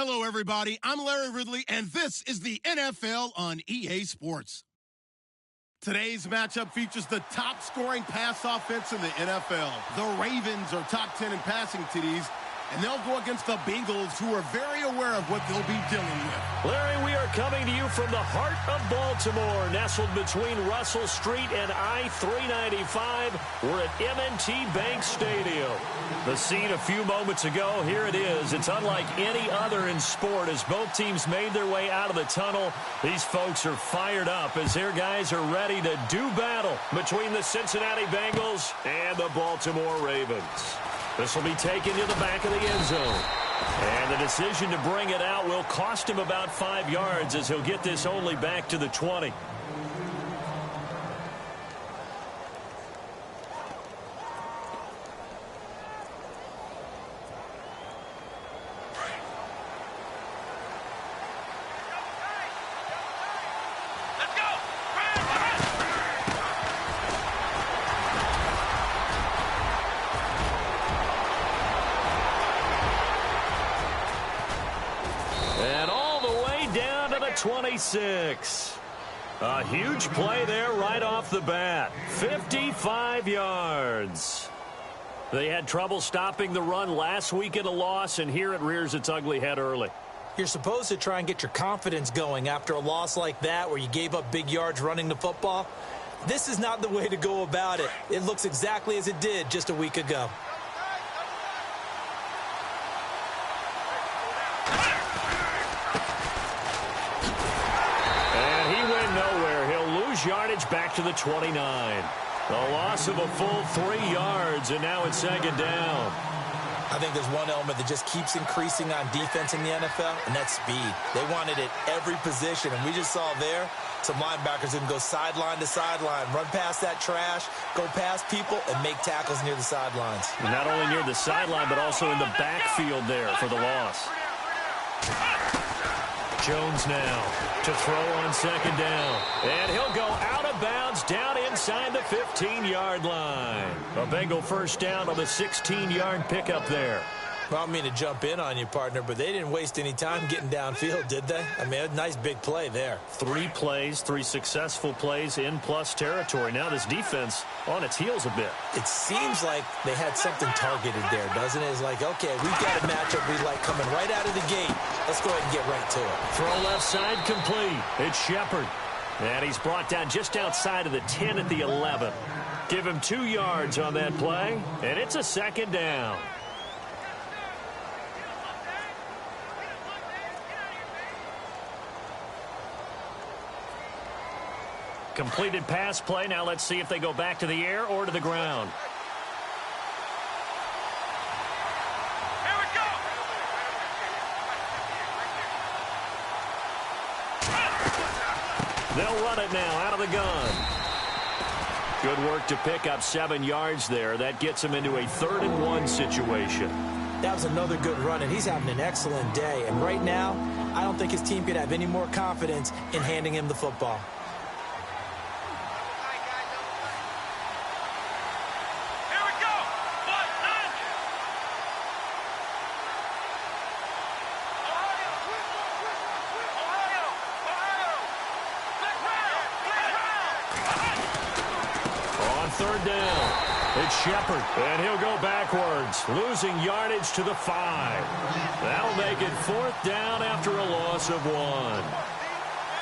Hello, everybody. I'm Larry Ridley, and this is the NFL on EA Sports. Today's matchup features the top-scoring pass offense in the NFL. The Ravens are top 10 in passing TDs, and they'll go against the Bengals, who are very aware of what they'll be dealing with. Larry, we are coming to you from the heart of Baltimore, nestled between Russell Street and I-395. We're at M&T Bank Stadium. The scene a few moments ago, here it is. It's unlike any other in sport as both teams made their way out of the tunnel. These folks are fired up as their guys are ready to do battle between the Cincinnati Bengals and the Baltimore Ravens. This will be taken to the back of the end zone. And the decision to bring it out will cost him about 5 yards as he'll get this only back to the 20. And all the way down to the 26. A huge play there right off the bat. 55 yards. They had trouble stopping the run last week in a loss, and here it rears its ugly head early. You're supposed to try and get your confidence going after a loss like that where you gave up big yards running the football. This is not the way to go about it. It looks exactly as it did just a week ago. Yardage back to the 29. The loss of a full 3 yards, and now it's second down. I think there's one element that just keeps increasing on defense in the NFL, and that's speed. They want it at every position, and we just saw there some linebackers who can go sideline to sideline, run past that trash, go past people, and make tackles near the sidelines. Not only near the sideline, but also in the backfield there for the loss. Jones now to throw on second down. And he'll go out of bounds down inside the 15-yard line. A Bengal first down on the 16-yard pickup there. Well, I don't mean to jump in on you, partner, but they didn't waste any time getting downfield, did they? I mean, a nice big play there. 3 plays, 3 successful plays in plus territory. Now this defense on its heels a bit. It seems like they had something targeted there, doesn't it? It's like, okay, we've got a matchup we like coming right out of the gate. Let's go ahead and get right to it. Throw left side complete. It's Shepard. And he's brought down just outside of the 10 at the 11. Give him 2 yards on that play, and it's a second down. Completed pass play. Now let's see if they go back to the air or to the ground. Here we go. They'll run it now out of the gun. Good work to pick up 7 yards there. That gets him into a 3rd-and-1 situation. That was another good run, and he's having an excellent day. And right now, I don't think his team could have any more confidence in handing him the football. Third down. It's Shepard, and he'll go backwards, losing yardage to the 5. That'll make it 4th down after a loss of 1.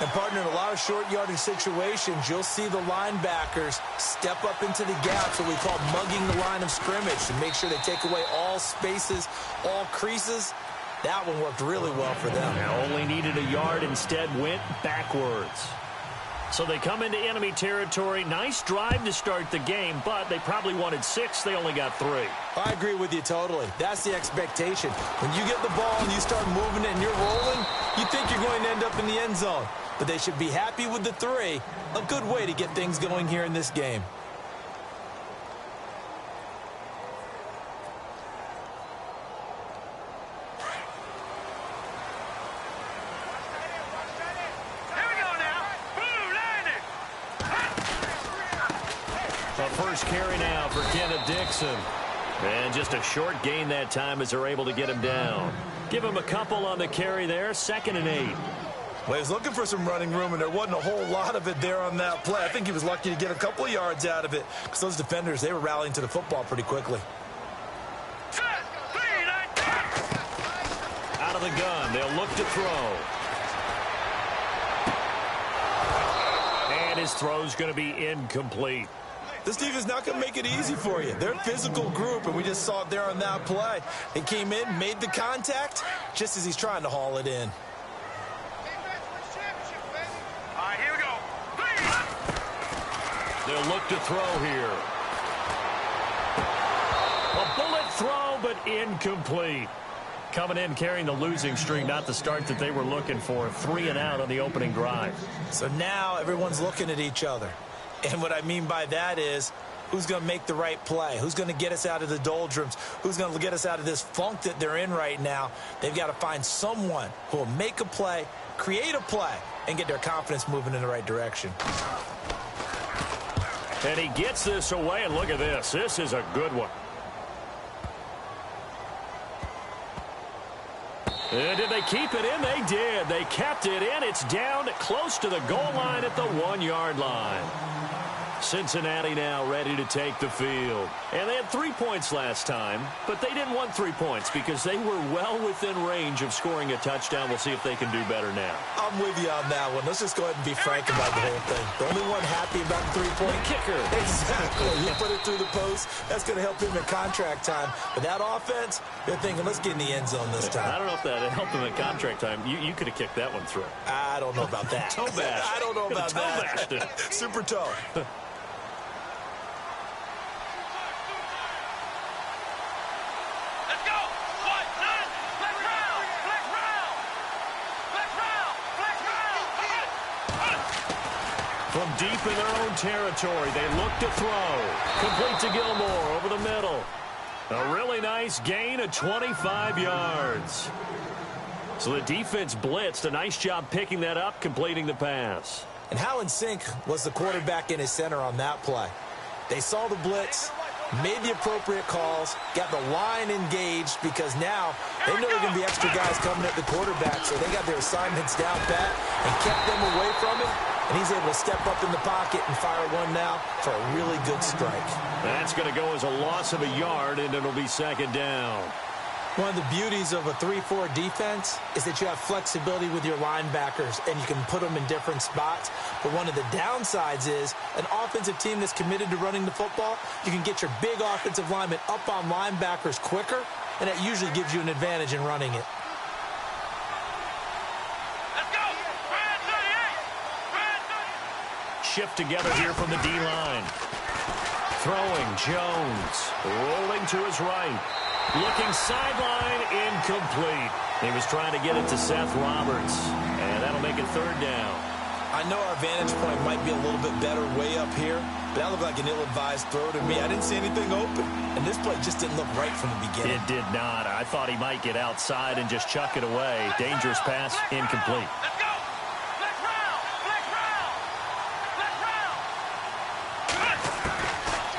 And, partner, in a lot of short yardage situations, you'll see the linebackers step up into the gaps, what we call mugging the line of scrimmage, to make sure they take away all spaces, all creases. That one worked really well for them. Now only needed a yard, instead went backwards. So they come into enemy territory. Nice drive to start the game, but they probably wanted 6. They only got 3. I agree with you totally. That's the expectation. When you get the ball and you start moving it and you're rolling, you think you're going to end up in the end zone. But they should be happy with the 3. A good way to get things going here in this game. A first carry now for Kenneth Dixon. And just a short gain that time as they're able to get him down. Give him a couple on the carry there, 2nd and 8. Well, he was looking for some running room, and there wasn't a whole lot of it there on that play. I think he was lucky to get a couple of yards out of it because those defenders, they were rallying to the football pretty quickly. Out of the gun, they'll look to throw. And his throw's going to be incomplete. This defense is not going to make it easy for you. They're a physical group, and we just saw it there on that play. He came in, made the contact, just as he's trying to haul it in. All right, here we go. They'll look to throw here. A bullet throw, but incomplete. Coming in carrying the losing streak, not the start that they were looking for. 3 and out on the opening drive. So now everyone's looking at each other. And what I mean by that is, who's going to make the right play? Who's going to get us out of the doldrums? Who's going to get us out of this funk that they're in right now? They've got to find someone who will make a play, create a play, and get their confidence moving in the right direction. And he gets this away, and look at this. This is a good one. And did they keep it in? They did. They kept it in. It's down close to the goal line at the 1-yard line. Cincinnati now ready to take the field. And they had 3 points last time, but they didn't want 3 points because they were well within range of scoring a touchdown. We'll see if they can do better now. I'm with you on that one. Let's just go ahead and be frank about the whole thing. The only one happy about the 3-point kicker. Exactly. You put it through the post. That's going to help him in contract time. But that offense, they're thinking, let's get in the end zone this time. I don't know if that helped him in contract time. You could have kicked that one through. I don't know about that. Toe bash. I don't know about that. Toe Super toe. From deep in their own territory, they look to throw. Complete to Gilmore over the middle. A really nice gain of 25 yards. So the defense blitzed. A nice job picking that up, completing the pass. And how in sync was the quarterback in his center on that play? They saw the blitz, made the appropriate calls, got the line engaged because now they know there are going to be extra guys coming at the quarterback, so they got their assignments down pat and kept them away from it. And he's able to step up in the pocket and fire one now for a really good strike. That's going to go as a loss of a yard, and it'll be 2nd down. One of the beauties of a 3-4 defense is that you have flexibility with your linebackers, and you can put them in different spots. But one of the downsides is an offensive team that's committed to running the football, you can get your big offensive linemen up on linebackers quicker, and that usually gives you an advantage in running it. Shift together here from the D-line. Throwing, Jones. Rolling to his right. Looking sideline, incomplete. He was trying to get it to Seth Roberts. And that'll make it 3rd down. I know our vantage point might be a little bit better way up here, but that looked like an ill-advised throw to me. I didn't see anything open. And this play just didn't look right from the beginning. It did not. I thought he might get outside and just chuck it away. Dangerous pass, incomplete.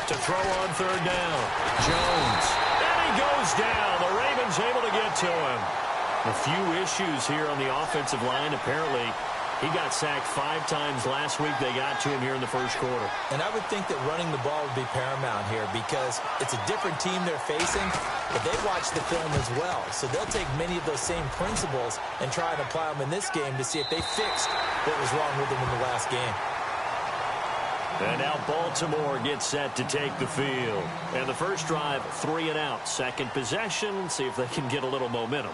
To throw on 3rd down. Jones. And he goes down. The Ravens able to get to him. A few issues here on the offensive line. Apparently, he got sacked 5 times last week. They got to him here in the first quarter. And I would think that running the ball would be paramount here because it's a different team they're facing, but they've watched the film as well. So they'll take many of those same principles and try and apply them in this game to see if they fixed what was wrong with them in the last game. And now Baltimore gets set to take the field. And the first drive, 3 and out. Second possession, see if they can get a little momentum.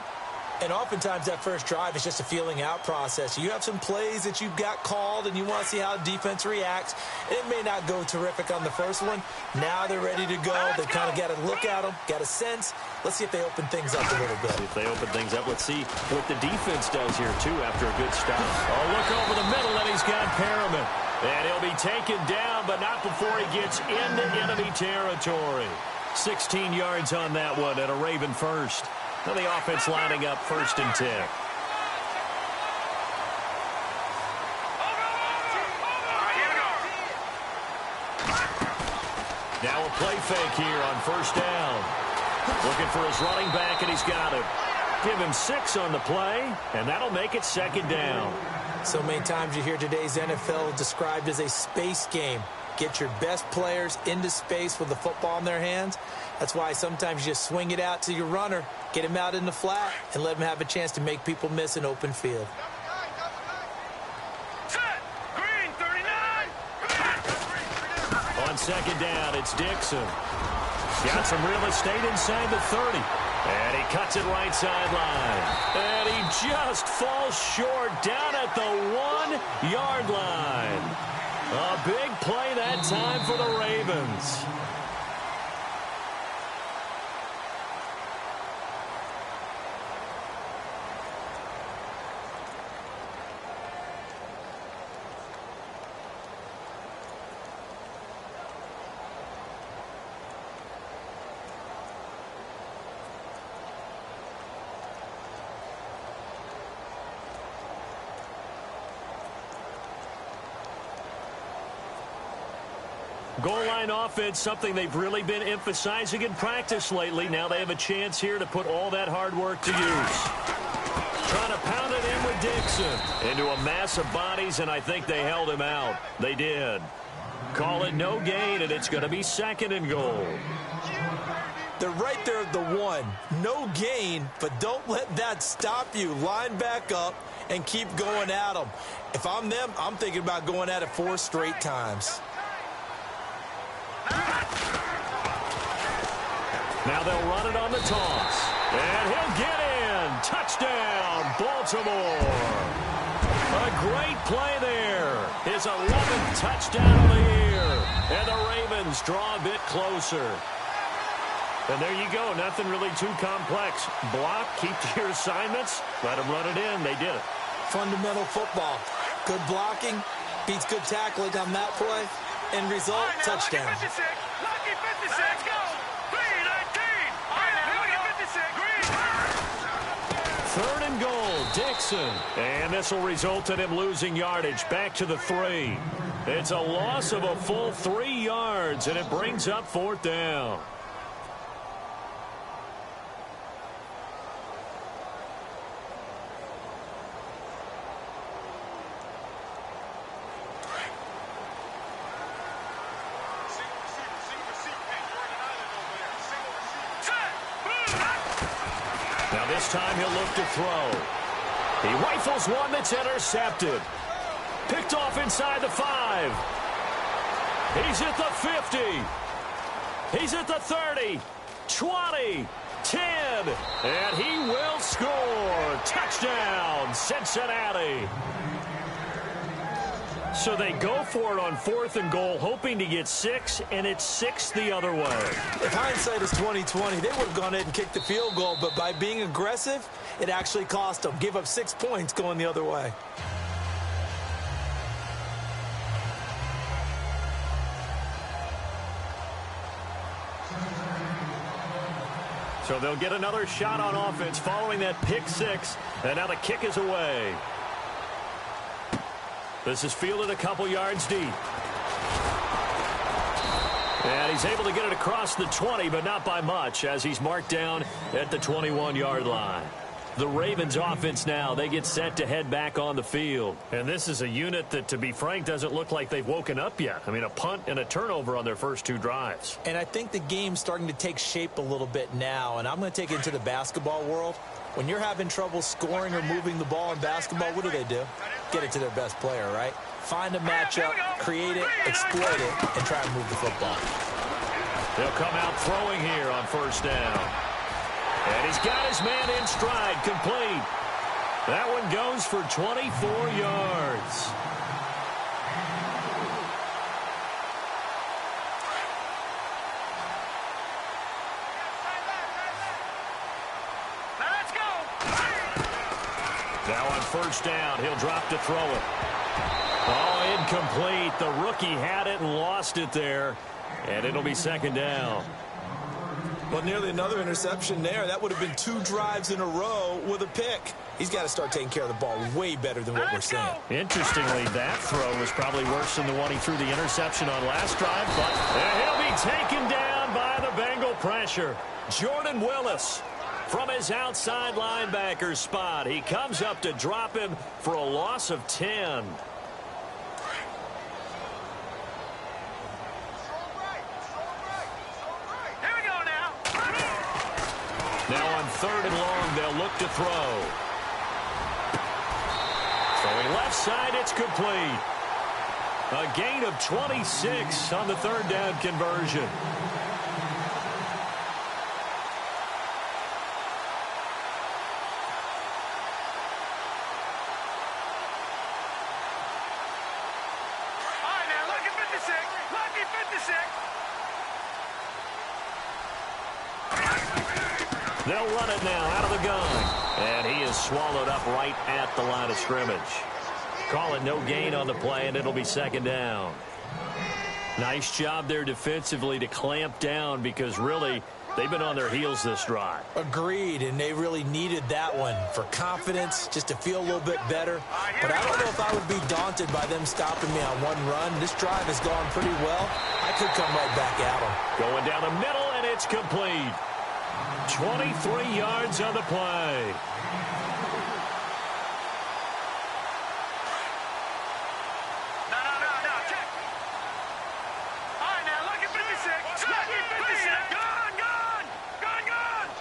And oftentimes that first drive is just a feeling out process. You have some plays that you've got called and you want to see how defense reacts. It may not go terrific on the first one. Now they're ready to go. They've kind of got to look at them, got a sense. Let's see if they open things up a little bit. See if they open things up. Let's see what the defense does here, too, after a good start. Oh, look over the middle, and he's got Perriman. And he'll be taken down, but not before he gets into enemy territory. 16 yards on that one and a Raven first. Now the offense lining up 1st and 10. Now a play fake here on 1st down. Looking for his running back, and he's got him. give him 6 on the play, and that'll make it second down. So many times you hear today's NFL described as a space game. Get your best players into space with the football in their hands. That's why sometimes you just swing it out to your runner, get him out in the flat, and let him have a chance to make people miss an open field. On second down, it's Dixon. Got some real estate inside the 30. And he cuts it right sideline. And he just falls short down at the 1-yard line. A big play that time for the Ravens. Goal line offense, something they've really been emphasizing in practice lately. Now they have a chance here to put all that hard work to use. Trying to pound it in with Dixon. Into a mass of bodies, and I think they held him out. They did. Call it no gain, and it's going to be second and goal. They're right there at the 1. No gain, but don't let that stop you. Line back up and keep going at them. If I'm them, I'm thinking about going at it 4 straight times. Now they'll run it on the toss. And he'll get in. Touchdown, Baltimore. A great play there. His 11th touchdown of the year. And the Ravens draw a bit closer. And there you go. Nothing really too complex. Block, keep to your assignments. Let them run it in. They did it. Fundamental football. Good blocking beats good tackling on that play. End result, touchdown. Lucky 56. Lucky 56. Let's go. 3-19. Third and goal, Dixon. And this will result in him losing yardage back to the 3. It's a loss of a full 3 yards, and it brings up 4th down. Now this time he'll look to throw. He rifles one that's intercepted. Picked off inside the 5. He's at the 50. He's at the 30. 20. 10. And he will score. Touchdown, Cincinnati. So they go for it on 4th and goal, hoping to get 6, and it's 6 the other way. If hindsight is 20/20, they would have gone ahead and kicked the field goal, but by being aggressive, it actually cost them. Give up 6 points going the other way. So they'll get another shot on offense following that pick 6, and now the kick is away. This is fielded a couple yards deep. And he's able to get it across the 20, but not by much, as he's marked down at the 21-yard line. The Ravens offense now, they get set to head back on the field. And this is a unit that, to be frank, doesn't look like they've woken up yet. I mean, a punt and a turnover on their first 2 drives. And I think the game's starting to take shape a little bit now, and I'm going to take it into the basketball world. When you're having trouble scoring or moving the ball in basketball, what do? Get it to their best player, right? Find a matchup, create it, exploit it, and try and move the football. They'll come out throwing here on 1st down. And he's got his man in stride, complete. That one goes for 24 yards. Let's go. Now on 1st down, he'll drop to throw it. Oh, incomplete. The rookie had it and lost it there. And it'll be 2nd down. Well, nearly another interception there. That would have been 2 drives in a row with a pick. He's got to start taking care of the ball way better than what we're seeing. Interestingly, that throw was probably worse than the one he threw the interception on last drive, but he'll be taken down by the Bengal pressure. Jordan Willis from his outside linebacker spot. He comes up to drop him for a loss of 10. Now on 3rd and long, they'll look to throw. Throwing left side, it's complete. A gain of 26 on the 3rd down conversion. All right, now, lucky 56. Lucky 56. They'll run it now out of the gun. And he is swallowed up right at the line of scrimmage. Call it no gain on the play, and it'll be 2nd down. Nice job there defensively to clamp down because really they've been on their heels this drive. Agreed, and they really needed that one for confidence, just to feel a little bit better. But I don't know if I would be daunted by them stopping me on one run. This drive has gone pretty well. I could come right back at them. Going down the middle, and it's complete. 23 yards on the play. No, check. All right, now, lucky 56. Lucky 56. Gone.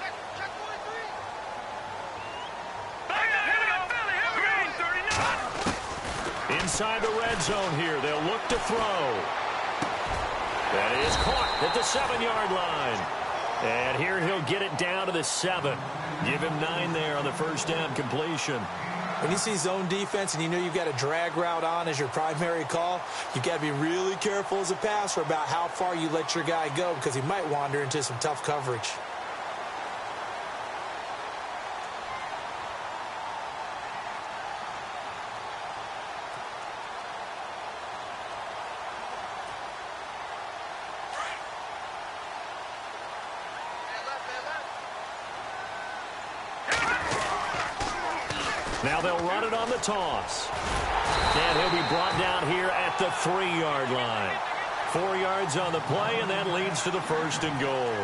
Check 43. Here we go, Philly. Green 39. Inside the red zone here. They'll look to throw. That is caught at the 7-yard line. And here he'll get it down to the 7. Give him 9 there on the 1st down completion. When you see zone defense and you know you've got a drag route on as your primary call, you've got to be really careful as a passer about how far you let your guy go because he might wander into some tough coverage. Now they'll run it on the toss. And he'll be brought down here at the 3-yard line. 4 yards on the play, and that leads to the 1st and goal.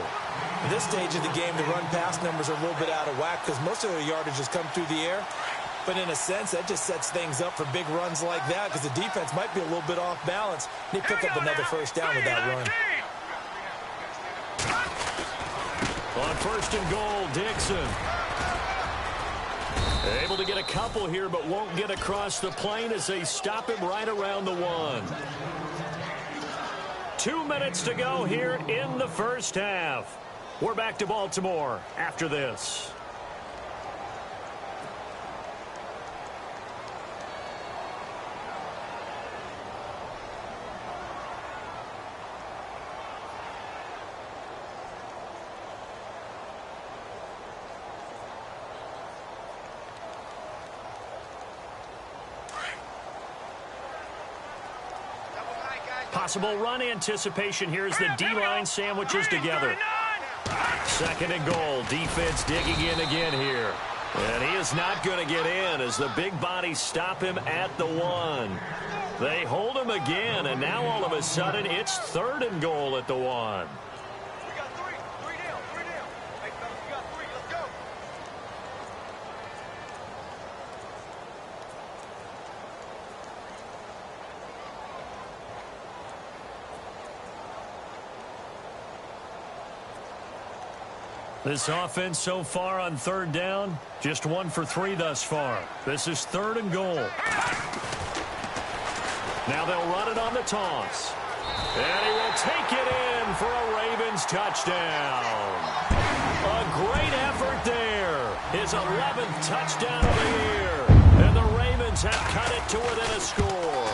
At this stage of the game, the run-pass numbers are a little bit out of whack because most of the yardage has come through the air. But in a sense, that just sets things up for big runs like that because the defense might be a little bit off balance. They pick up another 1st down with that run. On 1st and goal, Dixon. Able to get a couple here, but won't get across the plane as they stop him right around the 1. 2 minutes to go here in the 1st half. We're back to Baltimore after this. Possible run anticipation here as the D-line sandwiches together. 2nd and goal. Defense digging in again here. And he is not going to get in as the big bodies stop him at the 1. They hold him again, and now all of a sudden it's 3rd and goal at the 1. We got 3 down. Hey, fellas, we got 3. Let's go. This offense so far on 3rd down, just 1 for 3 thus far. This is 3rd and goal. Now they'll run it on the toss. And he will take it in for a Ravens touchdown. A great effort there. His 11th touchdown of the year. And the Ravens have cut it to within a score.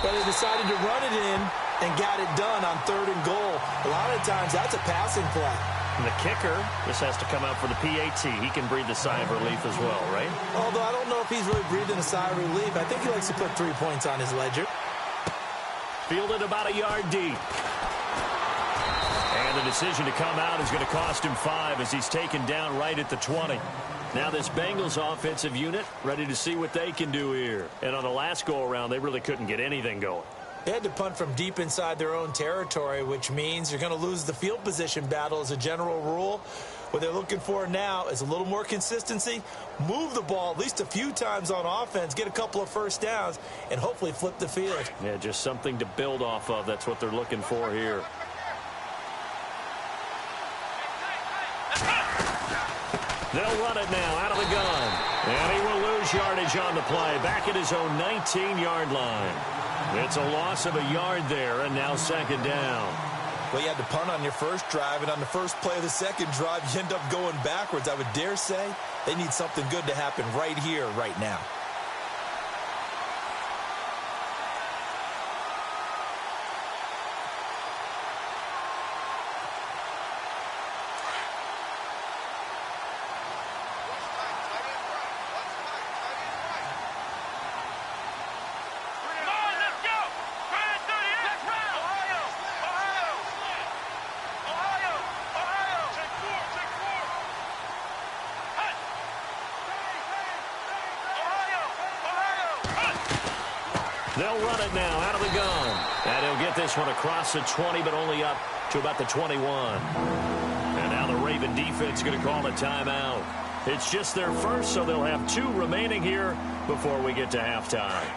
But they decided to run it in and got it done on 3rd and goal. A lot of times that's a passing play. And the kicker, this has to come out for the PAT. He can breathe a sigh of relief as well, right? Although I don't know if he's really breathing a sigh of relief. I think he likes to put 3 points on his ledger. Fielded about a yard deep. And the decision to come out is going to cost him 5 as he's taken down right at the 20. Now this Bengals offensive unit ready to see what they can do here. And on the last go-around, they really couldn't get anything going. They had to punt from deep inside their own territory, which means you're going to lose the field position battle as a general rule. What they're looking for now is a little more consistency, move the ball at least a few times on offense, get a couple of first downs, and hopefully flip the field. Yeah, just something to build off of. That's what they're looking for here. They'll run it now out of the gun. And he will lose yardage on the play. Back at his own 19-yard line. It's a loss of a yard there, and now second down. Well, you had to punt on your first drive, and on the first play of the second drive, you end up going backwards. I would dare say they need something good to happen right here, right now. They'll run it now out of the gun. And he'll get this one across the 20, but only up to about the 21. And now the Raven defense is going to call a timeout. It's just their first, so they'll have 2 remaining here before we get to halftime.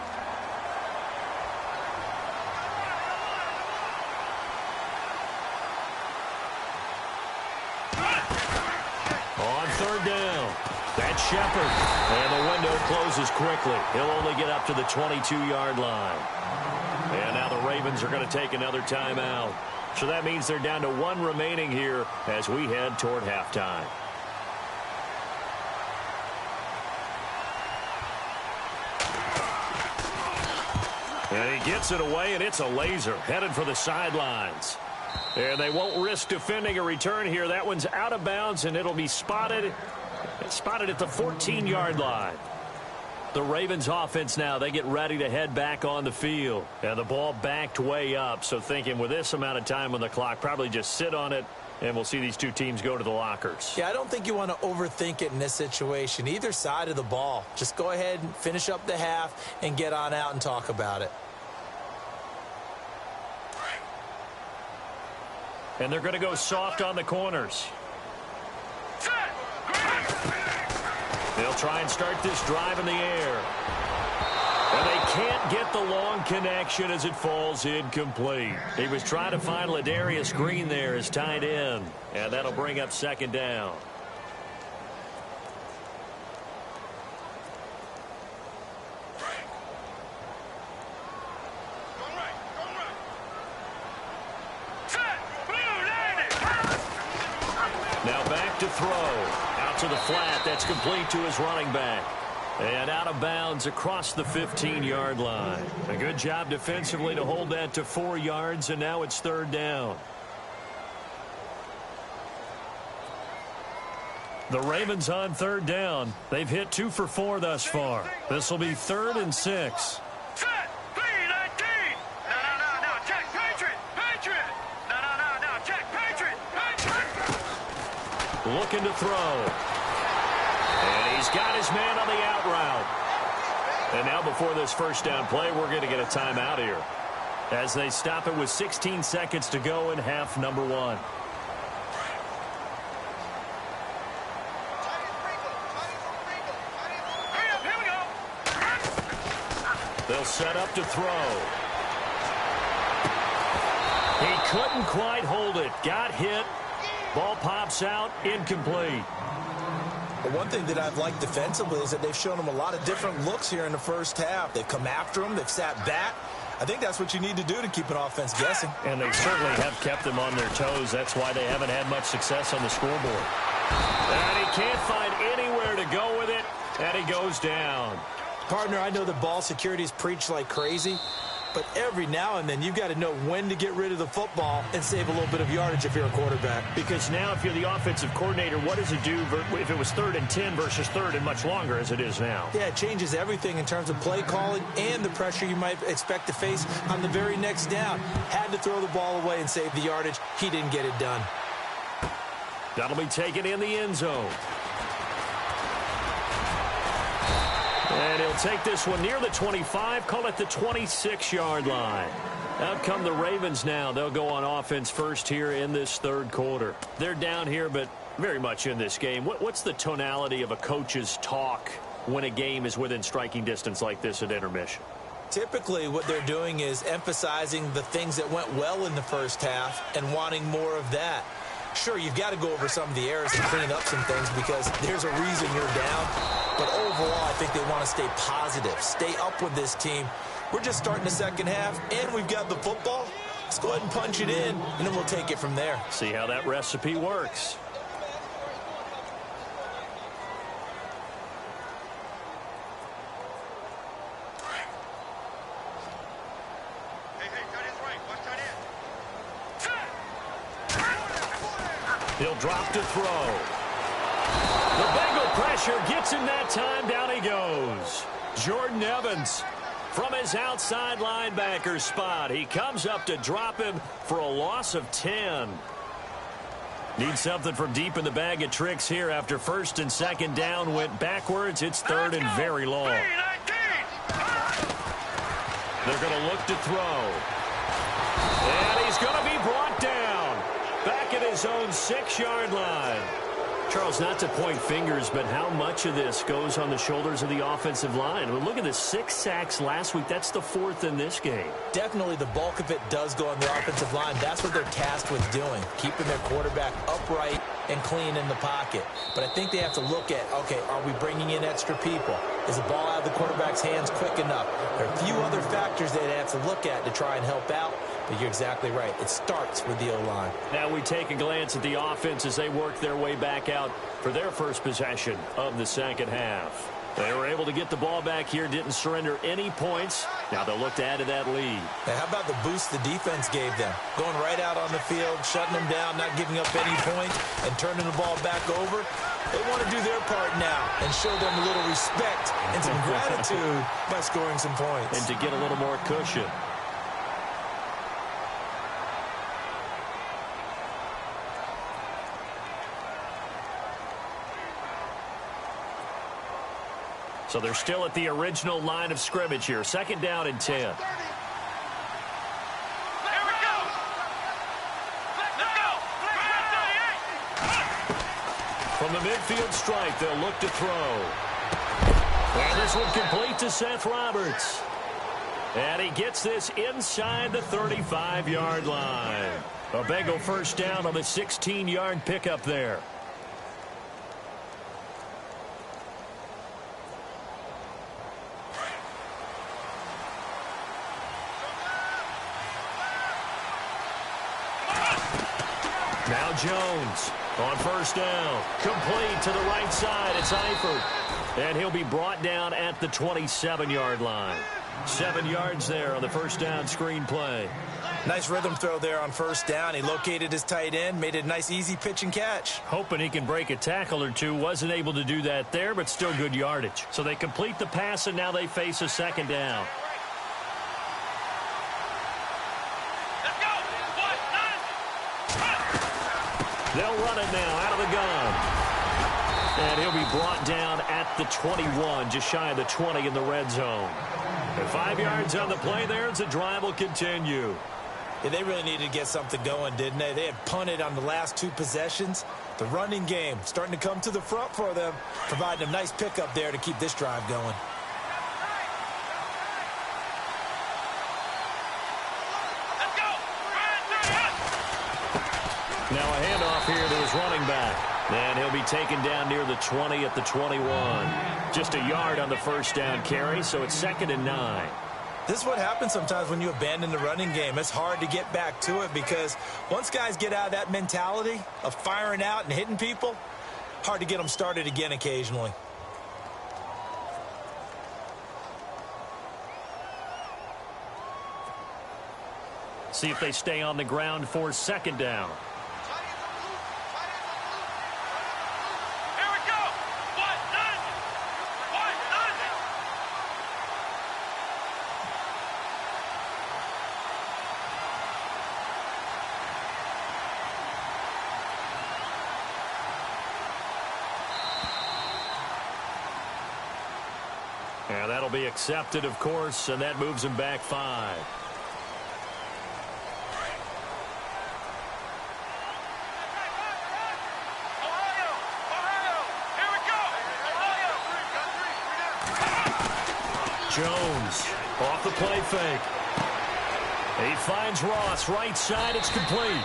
On third down. That's Shepard. And the window closes quickly. He'll only get up to the 22-yard line. And now the Ravens are going to take another timeout. So that means they're down to 1 remaining here as we head toward halftime. And he gets it away, and it's a laser headed for the sidelines. And they won't risk defending a return here. That one's out of bounds, and it'll be spotted at the 14-yard line. The Ravens offense now, they get ready to head back on the field. And the ball backed way up, so thinking with this amount of time on the clock, probably just sit on it, and we'll see these 2 teams go to the lockers. Yeah, I don't think you want to overthink it in this situation. Either side of the ball. Just go ahead and finish up the half and get on out and talk about it. And they're going to go soft on the corners. They'll try and start this drive in the air. And they can't get the long connection as it falls incomplete. He was trying to find Ladarius Green there as tight end. And that'll bring up second down. Now back to throw. Out to the flat. That's complete to his running back. And out of bounds across the 15-yard line. A good job defensively to hold that to 4 yards, and now it's third down. The Ravens on third down. They've hit 2 for 4 thus far. This will be 3rd and 6. Looking to throw. And he's got his man on the out route. And now before this first down play, we're going to get a timeout here as they stop it with 16 seconds to go in half number 1. They'll set up to throw. He couldn't quite hold it. Got hit. Ball pops out, incomplete. But one thing that I've liked defensively is that they've shown him a lot of different looks here in the first half. They've come after him. They've sat back. I think that's what you need to do to keep an offense guessing. And they certainly have kept them on their toes. That's why they haven't had much success on the scoreboard. And he can't find anywhere to go with it, and he goes down. Partner, I know that ball security is preached like crazy, but every now and then you've got to know when to get rid of the football and save a little bit of yardage if you're a quarterback. Because now if you're the offensive coordinator, what does it do if it was 3rd and 10 versus 3rd and much longer as it is now? Yeah, it changes everything in terms of play calling and the pressure you might expect to face on the very next down. Had to throw the ball away and save the yardage. He didn't get it done. That'll be taken in the end zone. And he'll take this one near the 25, call it the 26-yard line. Out come the Ravens now. They'll go on offense first here in this third quarter. They're down here, but very much in this game. What's the tonality of a coach's talk when a game is within striking distance like this at intermission? Typically, what they're doing is emphasizing the things that went well in the first half and wanting more of that. Sure, you've got to go over some of the errors and clean up some things because there's a reason you're down. But overall, I think they want to stay positive, stay up with this team. We're just starting the second half, and we've got the football. Let's go ahead and punch it in, and then we'll take it from there. See how that recipe works. He'll drop to throw. The Bengal pressure gets him that time. Down he goes. Jordan Evans from his outside linebacker spot. He comes up to drop him for a loss of 10. Need something from deep in the bag of tricks here after first and second down went backwards. It's third and very long. They're going to look to throw. And he's going to be brought down. Back at his own 6-yard line. Charles, not to point fingers, but how much of this goes on the shoulders of the offensive line? I mean, look at the 6 sacks last week. That's the 4th in this game. Definitely the bulk of it does go on the offensive line. That's what they're tasked with doing, keeping their quarterback upright and clean in the pocket. But I think they have to look at, okay, are we bringing in extra people? Is the ball out of the quarterback's hands quick enough? There are a few other factors they have to look at to try and help out. But you're exactly right. It starts with the O-line. Now we take a glance at the offense as they work their way back out for their first possession of the second half. They were able to get the ball back here, didn't surrender any points. Now they'll look to add to that lead. Now how about the boost the defense gave them? Going right out on the field, shutting them down, not giving up any points, and turning the ball back over. They want to do their part now and show them a little respect and some gratitude by scoring some points. And to get a little more cushion. So they're still at the original line of scrimmage here. Second down and 10. Here we go. Let's go. From the midfield stripe, they'll look to throw. And this one complete to Seth Roberts. And he gets this inside the 35-yard line. A Bengal first down on the 16-yard pickup there. Now Jones on first down. Complete to the right side. It's Eifert. And he'll be brought down at the 27-yard line. 7 yards there on the first down screen play. Nice rhythm throw there on first down. He located his tight end, made it a nice easy pitch and catch. Hoping he can break a tackle or two. Wasn't able to do that there, but still good yardage. So they complete the pass, and now they face a second down. They'll run it now out of the gun. And he'll be brought down at the 21, just shy of the 20 in the red zone. And 5 yards on the play there as the drive will continue. Yeah, they really needed to get something going, didn't they? They had punted on the last 2 possessions. The running game starting to come to the front for them, providing a nice pickup there to keep this drive going. Now a handoff here to his running back. And he'll be taken down near the 20 at the 21. Just a yard on the first down carry, so it's 2nd and 9. This is what happens sometimes when you abandon the running game. It's hard to get back to it because once guys get out of that mentality of firing out and hitting people, hard to get them started again occasionally. See if they stay on the ground for second down. And that'll be accepted, of course, and that moves him back 5. Jones off the play fake. He finds Ross right side. It's complete.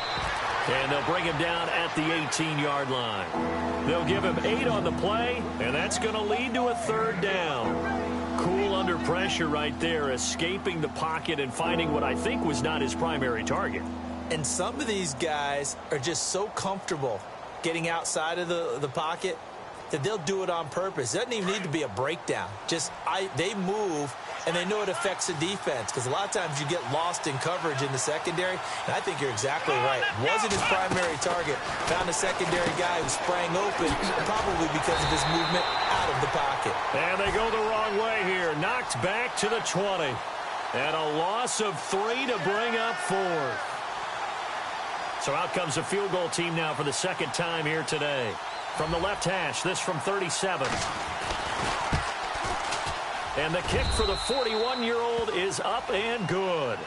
And they'll bring him down at the 18-yard line. They'll give him 8 on the play, and that's going to lead to a third down. Cool under pressure right there, escaping the pocket and finding what I think was not his primary target. And some of these guys are just so comfortable getting outside of the pocket that they'll do it on purpose. It doesn't even need to be a breakdown. They move, and they know it affects the defense, because a lot of times you get lost in coverage in the secondary, and I think you're exactly right. Wasn't his primary target. Found a secondary guy who sprang open, probably because of his movement out of the pocket. And they go the wrong way here. Knocked back to the 20. And a loss of 3 to bring up 4. So out comes a field goal team now for the second time here today. From the left hash, this from 37. And the kick for the 41-year-old is up and good.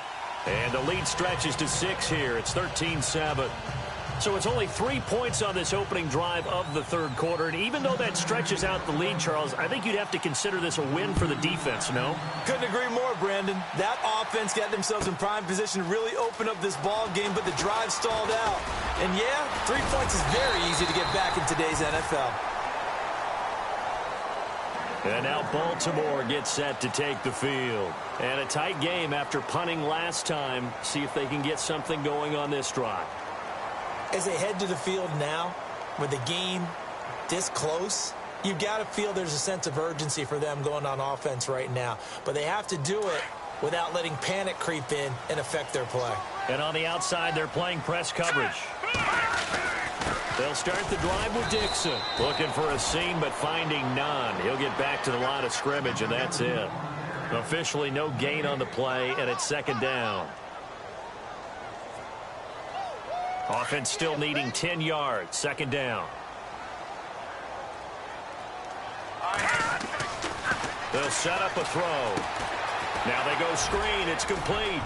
And the lead stretches to 6 here. It's 13-7. So it's only 3 points on this opening drive of the third quarter. And even though that stretches out the lead, Charles, I think you'd have to consider this a win for the defense, no? Couldn't agree more, Brandon. That offense got themselves in prime position to really open up this ball game, but the drive stalled out. And yeah, 3 points is very easy to get back in today's NFL. And now Baltimore gets set to take the field. And a tight game after punting last time. See if they can get something going on this drive. As they head to the field now, with the game this close, you've got to feel there's a sense of urgency for them going on offense right now. But they have to do it without letting panic creep in and affect their play. And on the outside, they're playing press coverage. They'll start the drive with Dixon. Looking for a seam, but finding none. He'll get back to the line of scrimmage, and that's it. Officially no gain on the play, and it's second down. Offense still needing 10 yards. Second down. They'll set up a throw. Now they go screen. It's complete.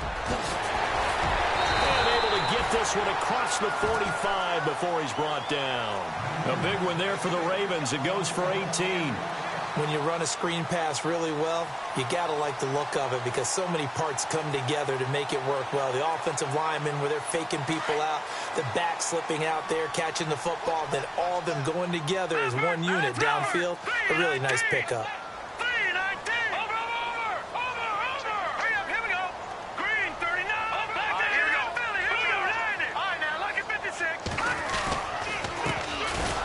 And able to get this one across the 45 before he's brought down. A big one there for the Ravens. It goes for 18. When you run a screen pass really well, you got to like the look of it because so many parts come together to make it work well. The offensive linemen, where they're faking people out, the back slipping out there, catching the football, then all of them going together as one unit downfield. A really nice pickup.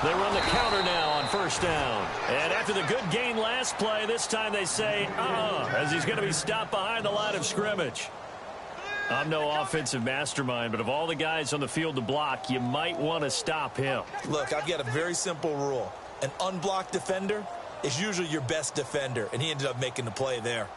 They run the counter now on first down. And after the good gain last play, this time they say, as he's going to be stopped behind the line of scrimmage. I'm no offensive mastermind, but of all the guys on the field to block, you might want to stop him. Look, I've got a very simple rule. An unblocked defender is usually your best defender, and he ended up making the play there.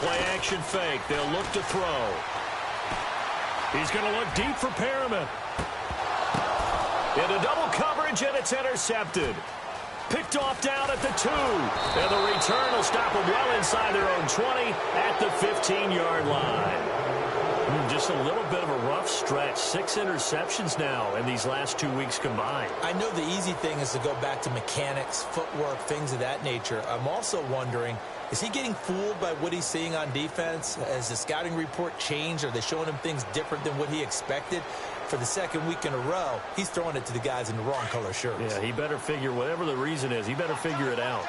Play-action fake. They'll look to throw. He's going to look deep for Perriman. Into double coverage, and it's intercepted. Picked off down at the 2. And the return will stop them well inside their own 20 at the 15-yard line. Just a little bit of a rough stretch. 6 interceptions now in these last 2 weeks combined. I know the easy thing is to go back to mechanics, footwork, things of that nature. I'm also wondering, is he getting fooled by what he's seeing on defense? Has the scouting report changed? Are they showing him things different than what he expected? For the second week in a row, he's throwing it to the guys in the wrong color shirts. Yeah, he better figure, whatever the reason is, he better figure it out.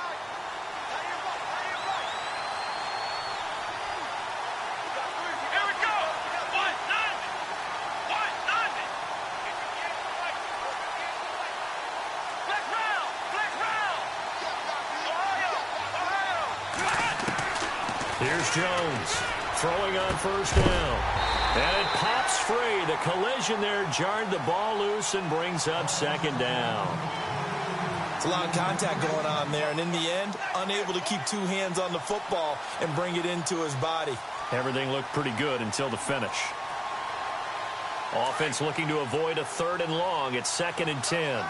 Here's Jones throwing on first down. And it pops free. The collision there jarred the ball loose and brings up second down. It's a lot of contact going on there, and in the end, unable to keep 2 hands on the football and bring it into his body. Everything looked pretty good until the finish. Offense looking to avoid a 3rd and long. It's 2nd and 10.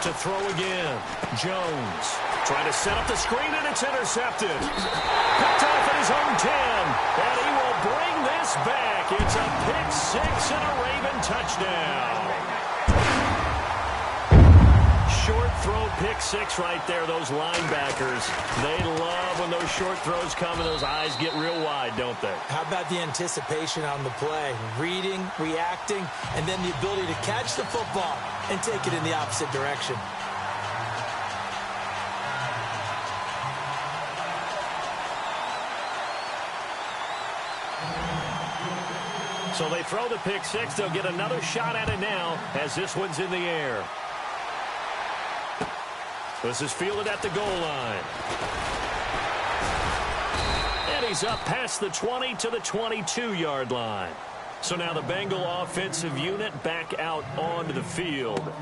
to throw again. Jones trying to set up the screen, and it's intercepted. Picked off at his own 10, and he will bring this back. It's a pick six and a Raven touchdown. Short throw pick six right there. Those linebackers, they love when those short throws come and those eyes get real wide, don't they? How about the anticipation on the play? Reading, reacting, and then the ability to catch the football and take it in the opposite direction. So they throw the pick six. They'll get another shot at it now as this one's in the air. This is fielded at the goal line. And he's up past the 20 to the 22-yard line. So now the Bengal offensive unit back out onto the field.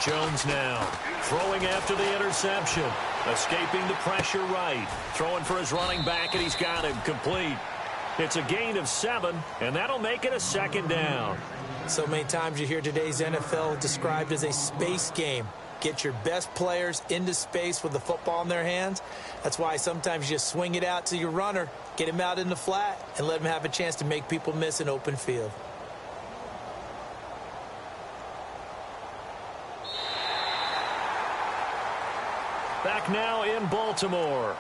Jones now throwing after the interception, escaping the pressure right, throwing for his running back, and he's got him complete. It's a gain of 7, and that'll make it a second down. So many times you hear today's NFL described as a space game. Get your best players into space with the football in their hands. That's why sometimes you just swing it out to your runner, get him out in the flat, and let him have a chance to make people miss an open field. Back now in Baltimore.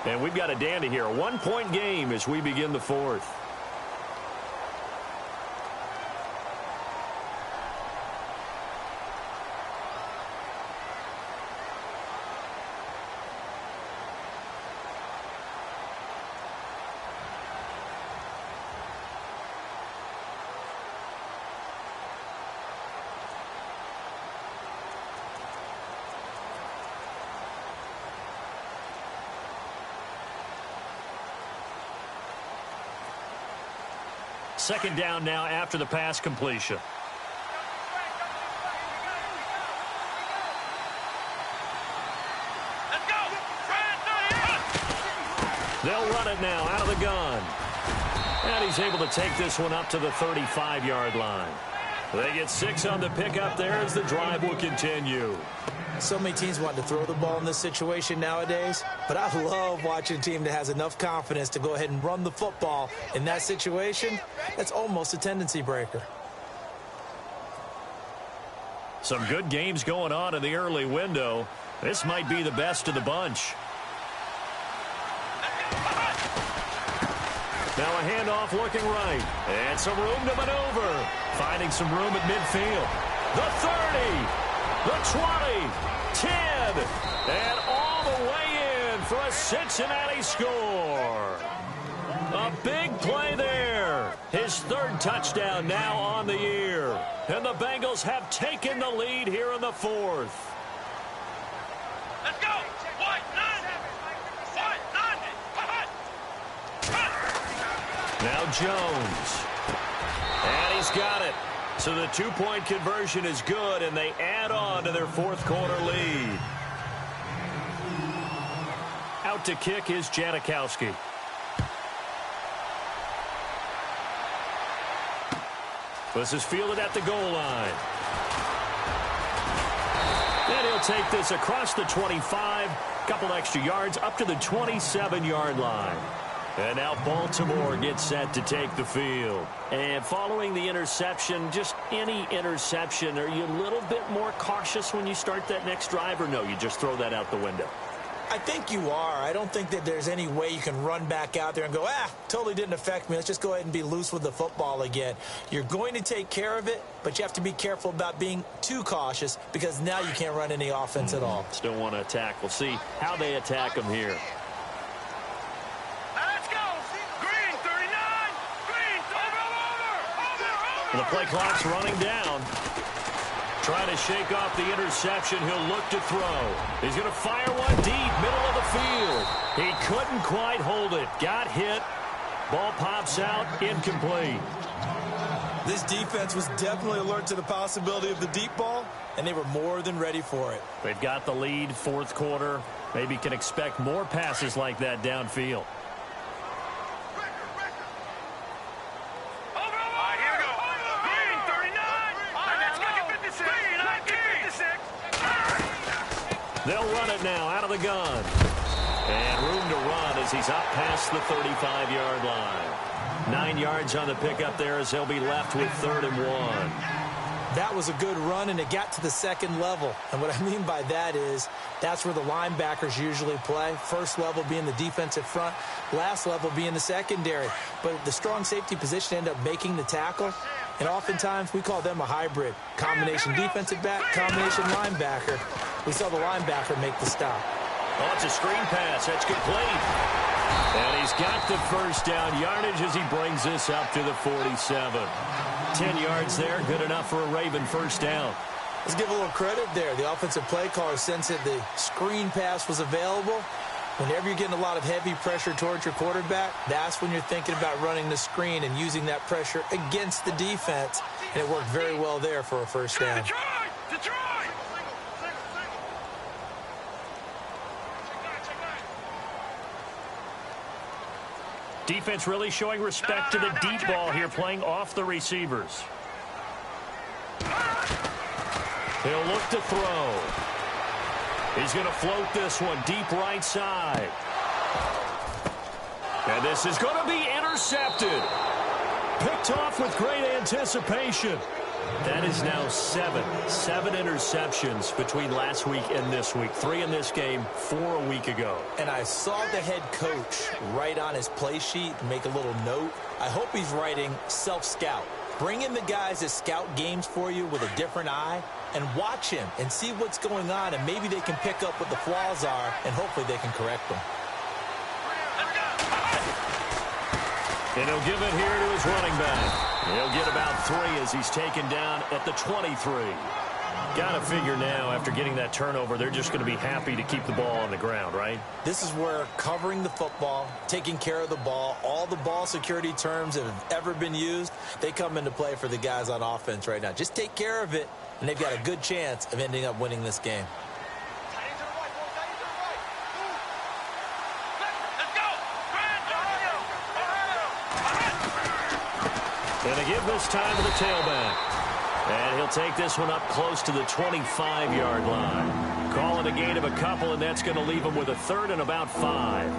And we've got a dandy here. A 1-point game as we begin the fourth. Second down now after the pass completion. Let's go. They'll run it now out of the gun. And he's able to take this one up to the 35-yard line. They get 6 on the pickup there as the drive will continue. So many teams want to throw the ball in this situation nowadays, but I love watching a team that has enough confidence to go ahead and run the football in that situation. That's almost a tendency breaker. Some good games going on in the early window. This might be the best of the bunch. Now a handoff looking right. And some room to maneuver. Finding some room at midfield. The 30. The 20, 10, and all the way in for a Cincinnati score. A big play there. His third touchdown now on the year. And the Bengals have taken the lead here in the fourth. Let's go. Now Jones. And he's got it. So the 2-point conversion is good, and they add on to their fourth-quarter lead. Out to kick is Janikowski. This is fielded at the goal line. And he'll take this across the 25, couple extra yards, up to the 27-yard line. And now Baltimore gets set to take the field. And following the interception, just any interception, are you a little bit more cautious when you start that next drive, or no, you just throw that out the window? I think you are. I don't think that there's any way you can run back out there and go, totally didn't affect me. Let's just go ahead and be loose with the football again. You're going to take care of it, but you have to be careful about being too cautious because now you can't run any offense at all. Still want to attack. We'll see how they attack them here. The play clock's running down. Trying to shake off the interception. He'll look to throw. He's going to fire one deep, middle of the field. He couldn't quite hold it. Got hit. Ball pops out, incomplete. This defense was definitely alert to the possibility of the deep ball, and they were more than ready for it. They've got the lead, fourth quarter. Maybe can expect more passes like that downfield. They'll run it now out of the gun. And room to run as he's up past the 35-yard line. 9 yards on the pickup there as they'll be left with 3rd and 1. That was a good run, and it got to the second level. And what I mean by that is that's where the linebackers usually play. First level being the defensive front, last level being the secondary. But the strong safety position ended up making the tackle. And oftentimes we call them a hybrid. Combination defensive back, combination linebacker. We saw the linebacker make the stop. Oh, it's a screen pass. That's complete. And he's got the first down yardage as he brings this up to the 47. 10 yards there, good enough for a Raven first down. Let's give a little credit there. The offensive play caller sensed that the screen pass was available. Whenever you're getting a lot of heavy pressure towards your quarterback, that's when you're thinking about running the screen and using that pressure against the defense. And it worked very well there for a first down. Detroit! Defense really showing respect to the deep ball here, playing off the receivers. He'll look to throw. He's going to float this one deep right side. And this is going to be intercepted. Picked off with great anticipation. That is now 7 interceptions between last week and this week. 3 in this game, 4 a week ago. And I saw the head coach write on his play sheet and make a little note. I hope he's writing self-scout. Bring in the guys that scout games for you with a different eye and watch him and see what's going on, and maybe they can pick up what the flaws are, and hopefully they can correct them. And he'll give it here to his running back. He'll get about 3 as he's taken down at the 23. Got to figure now, after getting that turnover, they're just going to be happy to keep the ball on the ground, right? This is where covering the football, taking care of the ball, all the ball security terms that have ever been used, they come into play for the guys on offense right now. Just take care of it, and they've got a good chance of ending up winning this game. And they give this time to the tailback. And he'll take this one up close to the 25-yard line. Calling a gain of a couple, and that's going to leave him with a 3rd and about 5.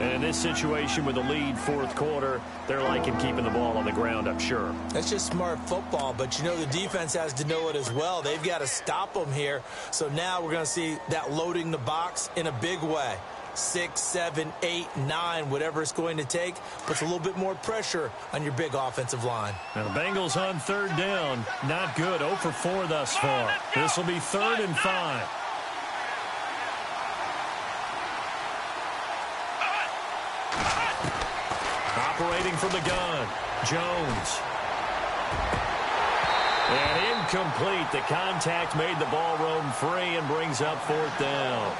And in this situation with the lead fourth quarter, they're liking keeping the ball on the ground, I'm sure. That's just smart football, but you know the defense has to know it as well. They've got to stop them here. So now we're going to see that loading the box in a big way. 6, 7, 8, 9, whatever it's going to take, puts a little bit more pressure on your big offensive line. Now the Bengals on 3rd down. Not good. 0 for 4 thus far. This will be 3rd and 5. Operating from the gun, Jones. And incomplete. The contact made the ball roam free and brings up 4th down.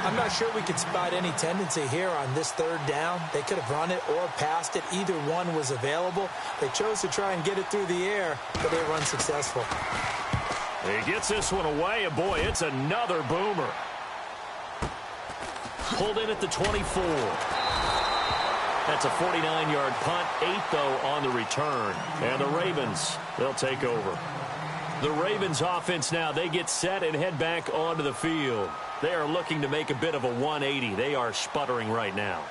I'm not sure we could spot any tendency here on this 3rd down. They could have run it or passed it. Either one was available. They chose to try and get it through the air, but they were unsuccessful. He gets this one away, and boy, it's another boomer. Pulled in at the 24. That's a 49-yard punt, 8, though, on the return. And the Ravens, they'll take over. The Ravens offense now, they get set and head back onto the field. They are looking to make a bit of a 180. They are sputtering right now.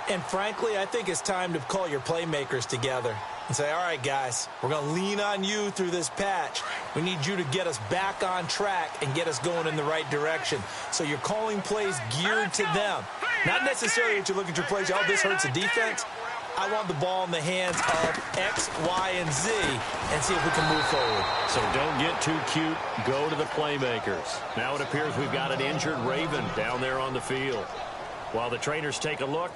And frankly, I think it's time to call your playmakers together and say, all right, guys, we're going to lean on you through this patch. We need you to get us back on track and get us going in the right direction. So you're calling plays geared to them. Not necessarily that you look at your plays, oh, this hurts the defense. I want the ball in the hands of X, Y, and Z and see if we can move forward. So don't get too cute. Go to the playmakers. Now it appears we've got an injured Raven down there on the field. While the trainers take a look,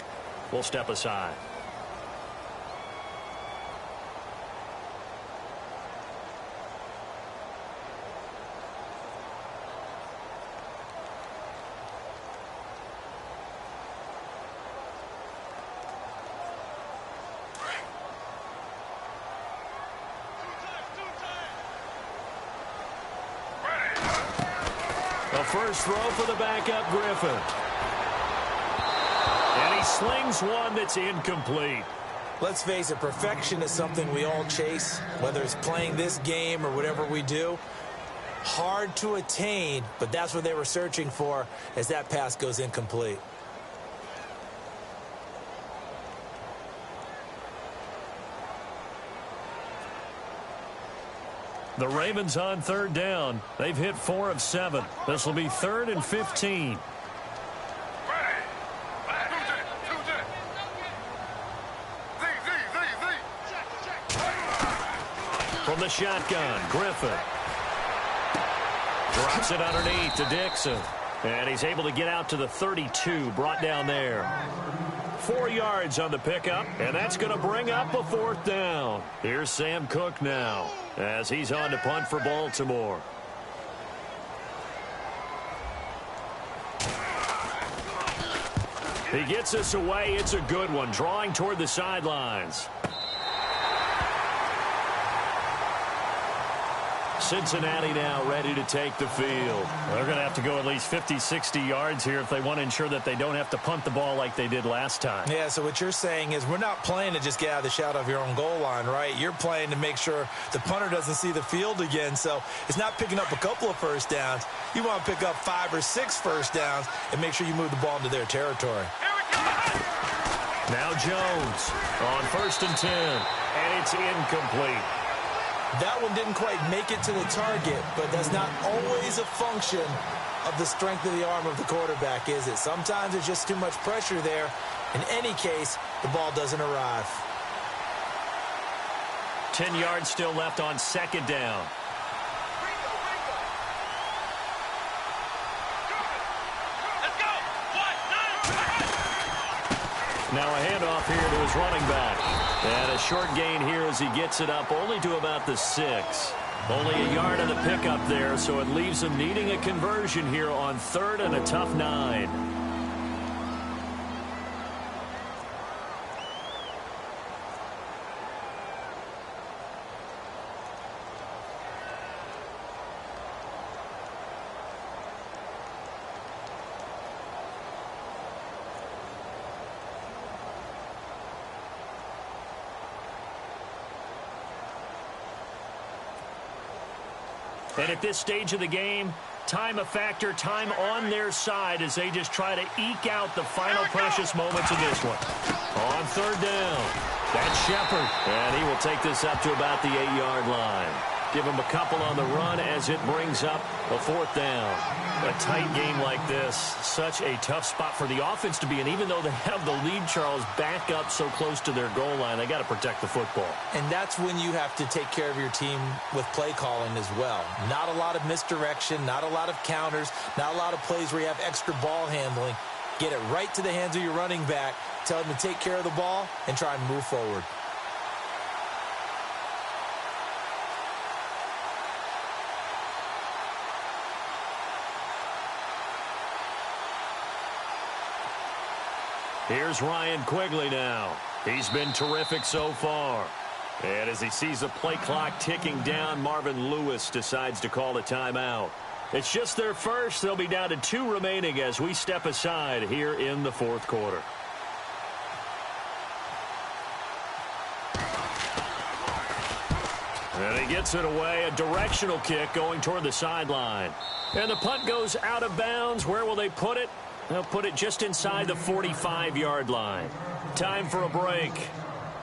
we'll step aside. first throw for the backup Griffin. And he slings one that's incomplete. Let's face it, perfection is something we all chase, whether it's playing this game or whatever we do. Hard to attain, but that's what they were searching for as that pass goes incomplete. The Ravens on third down. They've hit 4 of 7. This will be 3rd and 15. From the shotgun, Griffin. Drops it underneath to Dixon. And he's able to get out to the 32, brought down there. 4 yards on the pickup, and that's going to bring up a 4th down. Here's Sam Cook now as he's on to punt for Baltimore. He gets us away. It's a good one, drawing toward the sidelines. Cincinnati now ready to take the field. They're going to have to go at least 50, 60 yards here if they want to ensure that they don't have to punt the ball like they did last time. Yeah, so what you're saying is we're not playing to just get out of the shadow of your own goal line, right? You're playing to make sure the punter doesn't see the field again. So it's not picking up a couple of first downs. You want to pick up 5 or 6 first downs and make sure you move the ball into their territory. Now Jones on 1st and 10, and it's incomplete. That one didn't quite make it to the target, but that's not always a function of the strength of the arm of the quarterback, is it? Sometimes there's just too much pressure there. In any case, the ball doesn't arrive. 10 yards still left on 2nd down. Now a handoff here to his running back. And a short gain here as he gets it up only to about the 6. Only a yard on the pickup there, so it leaves him needing a conversion here on 3rd and a tough 9. And at this stage of the game, time a factor, time on their side as they just try to eke out the final precious moments of this one. On 3rd down, that's Shepard. And he will take this up to about the 8-yard line. Give him a couple on the run as it brings up a 4th down. A tight game like this, such a tough spot for the offense to be in. Even though they have the lead, Charles, back up so close to their goal line, they got to protect the football. And that's when you have to take care of your team with play calling as well. Not a lot of misdirection, not a lot of counters, not a lot of plays where you have extra ball handling. Get it right to the hands of your running back, tell him to take care of the ball, and try and move forward. Here's Ryan Quigley now. He's been terrific so far. And as he sees the play clock ticking down, Marvin Lewis decides to call a timeout. It's just their first. They'll be down to 2 remaining as we step aside here in the 4th quarter. And he gets it away. A directional kick going toward the sideline. And the punt goes out of bounds. Where will they put it? They'll put it just inside the 45-yard line. Time for a break.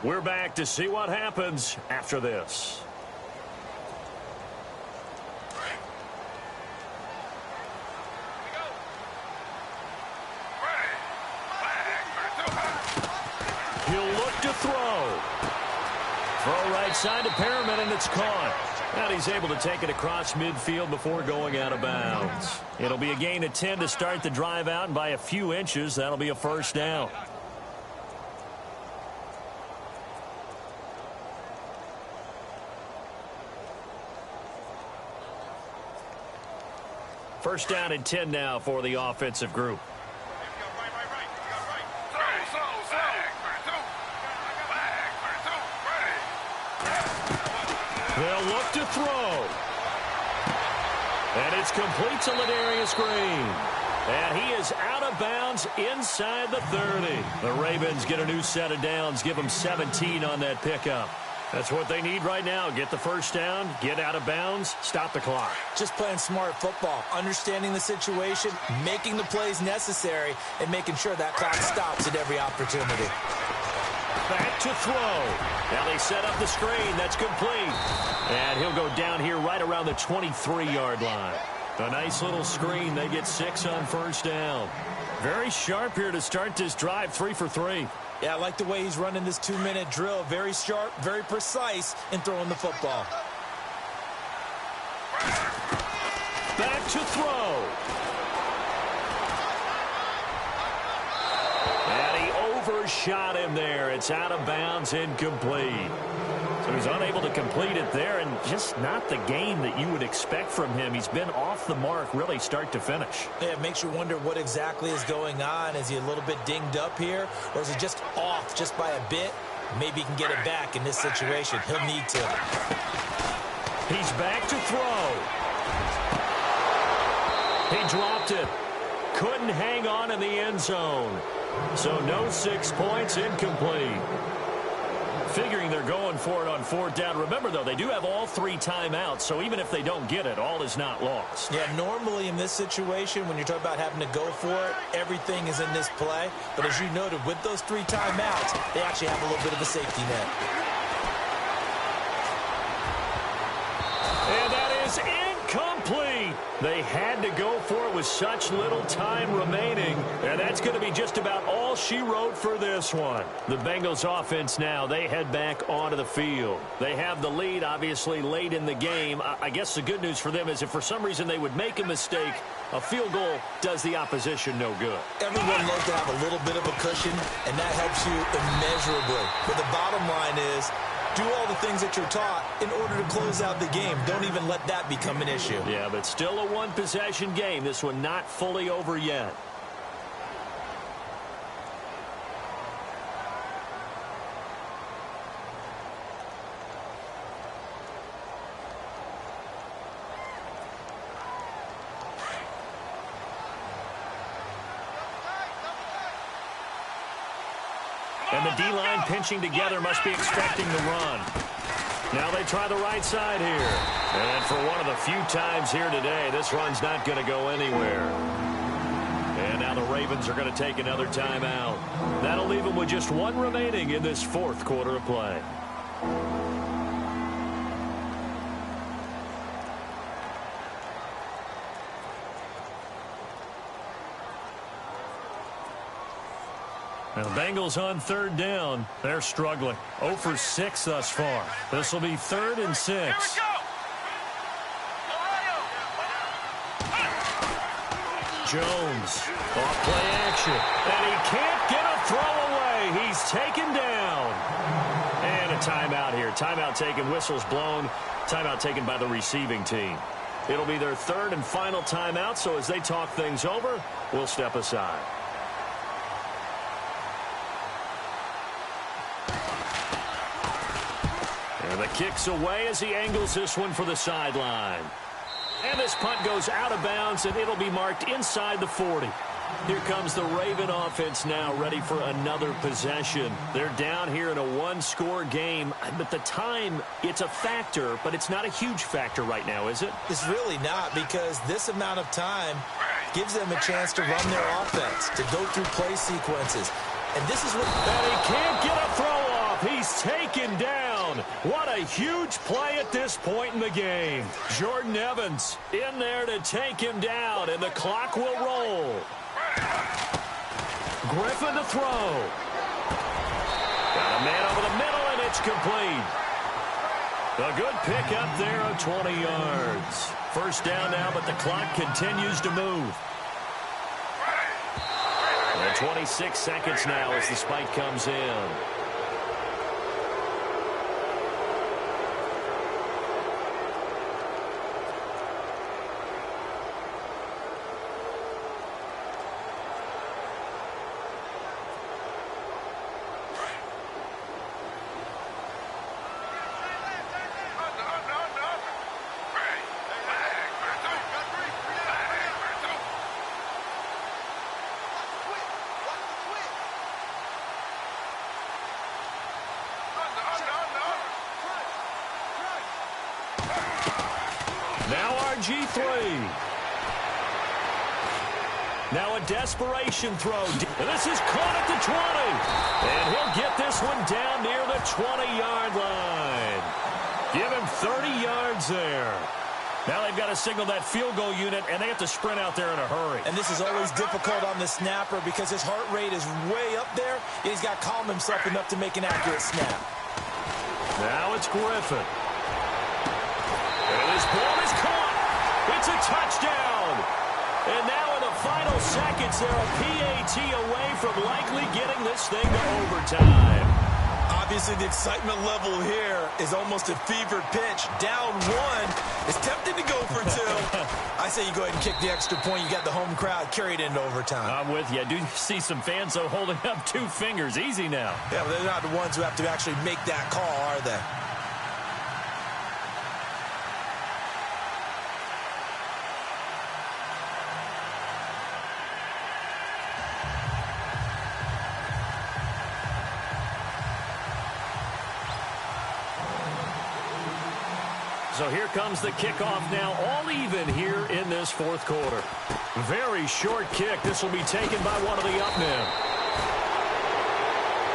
We're back to see what happens after this. He'll look to throw. Throw right side to Perriman, and it's caught. And he's able to take it across midfield before going out of bounds. It'll be a gain of 10 to start the drive out, and by a few inches, that'll be a 1st down. First down and 10 now for the offensive group. They'll look to throw. And it's complete to Ladarius Green. And he is out of bounds inside the 30. The Ravens get a new set of downs, give them 17 on that pickup. That's what they need right now. Get the first down, get out of bounds, stop the clock. Just playing smart football, understanding the situation, making the plays necessary, and making sure that clock stops at every opportunity. Back to throw. Now they set up the screen. That's complete. And he'll go down here right around the 23-yard line. A nice little screen. They get 6 on first down. Very sharp here to start this drive, 3 for 3. Yeah, I like the way he's running this 2-minute drill. Very sharp, very precise in throwing the football. Back to throw. And he overshot him there. It's out of bounds, incomplete. So he's unable to complete it there, and just not the game that you would expect from him. He's been off the mark really start to finish. Yeah, it makes you wonder what exactly is going on. Is he a little bit dinged up here, or is he just off just by a bit? Maybe he can get it back in this situation. He'll need to. He's back to throw. He dropped it. Couldn't hang on in the end zone. So no 6 points, incomplete. Figuring they're going for it on 4th down. Remember, though, they do have all 3 timeouts, so even if they don't get it, all is not lost. Yeah, normally in this situation, when you're talking about having to go for it, everything is in this play. But as you noted, with those 3 timeouts, they actually have a little bit of a safety net. And that is incomplete. They had to go for it with such little time remaining. And that's going to be just about all she wrote for this one. The Bengals offense now, they head back onto the field. They have the lead, obviously, late in the game. I guess the good news for them is if for some reason they would make a mistake, a field goal does the opposition no good. Everyone loves to have a little bit of a cushion, and that helps you immeasurably. But the bottom line is, do all the things that you're taught in order to close out the game. Don't even let that become an issue. Yeah, but still a one-possession game. This one not fully over yet. And the D-line pinching together must be expecting the run. Now they try the right side here. And for one of the few times here today, this run's not going to go anywhere. And now the Ravens are going to take another timeout. That'll leave them with just 1 remaining in this 4th quarter of play. And the Bengals on 3rd down. They're struggling. 0 for 6 thus far. This will be 3rd and 6. Here we go. Jones, off play action. And he can't get a throw away. He's taken down. And a timeout here. Timeout taken, whistles blown. Timeout taken by the receiving team. It'll be their 3rd and final timeout, so as they talk things over, we'll step aside. And the kick's away as he angles this one for the sideline. And this punt goes out of bounds, and it'll be marked inside the 40. Here comes the Raven offense now, ready for another possession. They're down here in a 1-score game, but the time, it's a factor, but it's not a huge factor right now, is it? It's really not, because this amount of time gives them a chance to run their offense, to go through play sequences. And this is what... And he can't get a throw off. He's taken down. What a huge play at this point in the game. Jordan Evans in there to take him down, and the clock will roll. Griffin to throw. Got a man over the middle, and it's complete. A good pickup there of 20 yards. First down now, but the clock continues to move. And 26 seconds now as the spike comes in. Now RG3. Now a desperation throw. And this is caught at the 20. And he'll get this one down near the 20-yard line. Give him 30 yards there. Now they've got to signal that field goal unit, and they have to sprint out there in a hurry. And this is always difficult on the snapper because his heart rate is way up there. He's got to calm himself enough to make an accurate snap. Now it's Griffin. And this ball is caught. It's a touchdown. And now in the final seconds, they're a PAT away from likely getting this thing to overtime. Obviously, the excitement level here is almost a fevered pitch. Down one. It's tempting to go for two. I say you go ahead and kick the extra point. You got the home crowd carried into overtime. I'm with you. I do see some fans, though, holding up 2 fingers. Easy now. Yeah, but they're not the ones who have to actually make that call, are they? So here comes the kickoff now, all even here in this fourth quarter. Very short kick. This will be taken by one of the up men.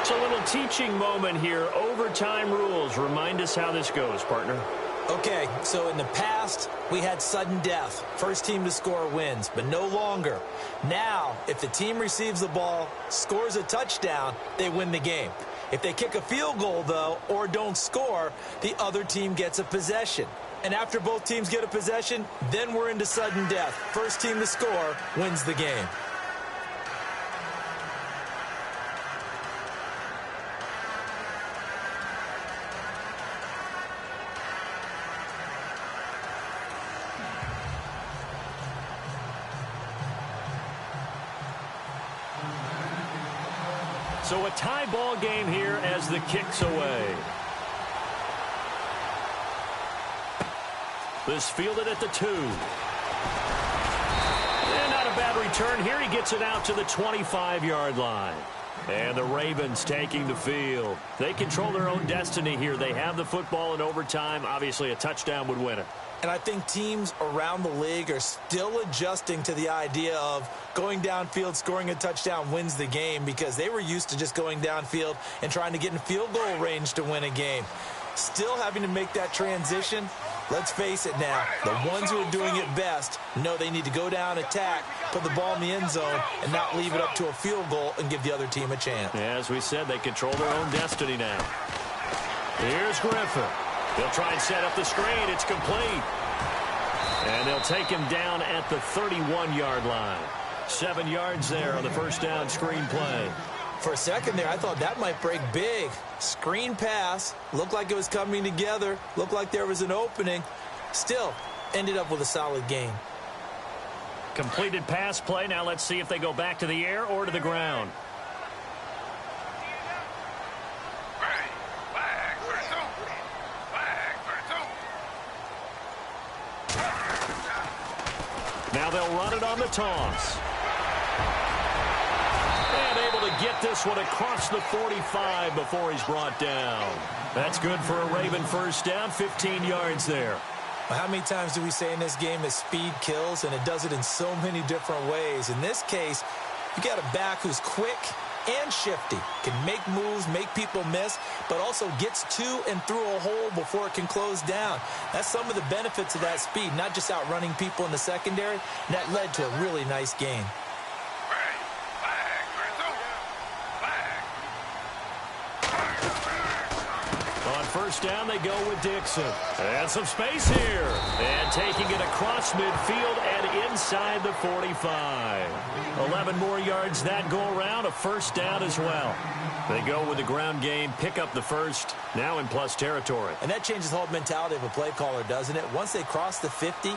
It's a little teaching moment here. Overtime rules. Remind us how this goes, partner. Okay, so in the past, we had sudden death. First team to score wins, but no longer. Now, if the team receives the ball, scores a touchdown, they win the game. If they kick a field goal, though, or don't score, the other team gets a possession. And after both teams get a possession, then we're into sudden death. First team to score wins the game. So a tie ball game here as the kick's away. This fielded at the 2. And not a bad return here. He gets it out to the 25-yard line. And the Ravens taking the field. They control their own destiny here. They have the football in overtime. Obviously, a touchdown would win it. And I think teams around the league are still adjusting to the idea of going downfield, scoring a touchdown wins the game, because they were used to just going downfield and trying to get in field goal range to win a game. Still having to make that transition. Let's face it now, the ones who are doing it best know they need to go down, attack, put the ball in the end zone, and not leave it up to a field goal and give the other team a chance. As we said, they control their own destiny now. Here's Griffin. They'll try and set up the screen. It's complete. And they'll take him down at the 31-yard line. 7 yards there on the first down screen play. For a second there, I thought that might break big. Screen pass. Looked like it was coming together. Looked like there was an opening. Still, ended up with a solid gain. Completed pass play. Now let's see if they go back to the air or to the ground. Now they'll run it on the toss. And able to get this one across the 45 before he's brought down. That's good for a Raven first down, 15 yards there. Well, how many times do we say in this game that speed kills, and it does it in so many different ways? In this case, you got a back who's quick and shifty, can make moves, make people miss, but also gets to and through a hole before it can close down. That's some of the benefits of that speed, not just outrunning people in the secondary, and that led to a really nice gain. On first down, they go with Dixon. And some space here. And taking it across midfield and inside the 45. 11 more yards that go around, a first down as well. They go with the ground game, pick up the first, now in plus territory. And that changes the whole mentality of a play caller, doesn't it? Once they cross the 50,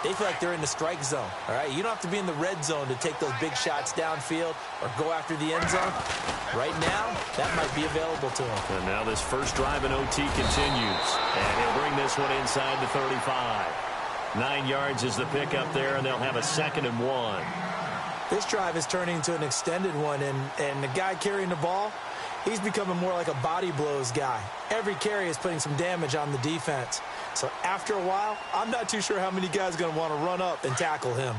they feel like they're in the strike zone, all right? You don't have to be in the red zone to take those big shots downfield or go after the end zone. Right now, that might be available to him. And now this first drive in OT continues. And he'll bring this one inside the 35. 9 yards is the pickup there, and they'll have a 2nd and 1. This drive is turning into an extended one, and the guy carrying the ball, He's becoming more like a body blows guy. Every carry is putting some damage on the defense. So after a while, I'm not too sure how many guys are going to want to run up and tackle him.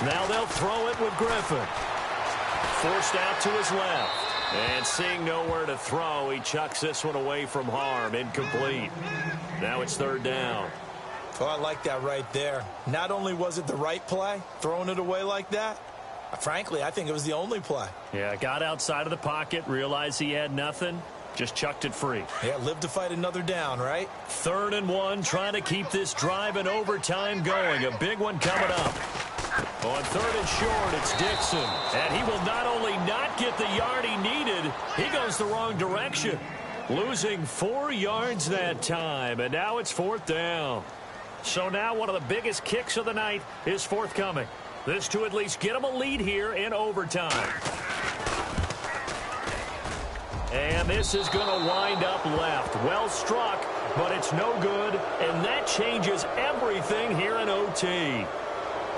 Now they'll throw it with Griffin. Forced out to his left. And seeing nowhere to throw, he chucks this one away from harm. Incomplete. Now it's third down. Oh, I like that right there. Not only was it the right play, throwing it away like that, frankly, I think it was the only play. Yeah, got outside of the pocket, realized he had nothing, just chucked it free. Yeah, live to fight another down, right? 3rd and 1, trying to keep this drive in overtime going. A big one coming up. On 3rd and short, it's Dixon. And he will not only not get the yard he needed, he goes the wrong direction. Losing 4 yards that time, and now it's 4th down. So now one of the biggest kicks of the night is forthcoming. This to at least get him a lead here in overtime. And this is going to wind up left. Well struck, but it's no good, and that changes everything here in OT.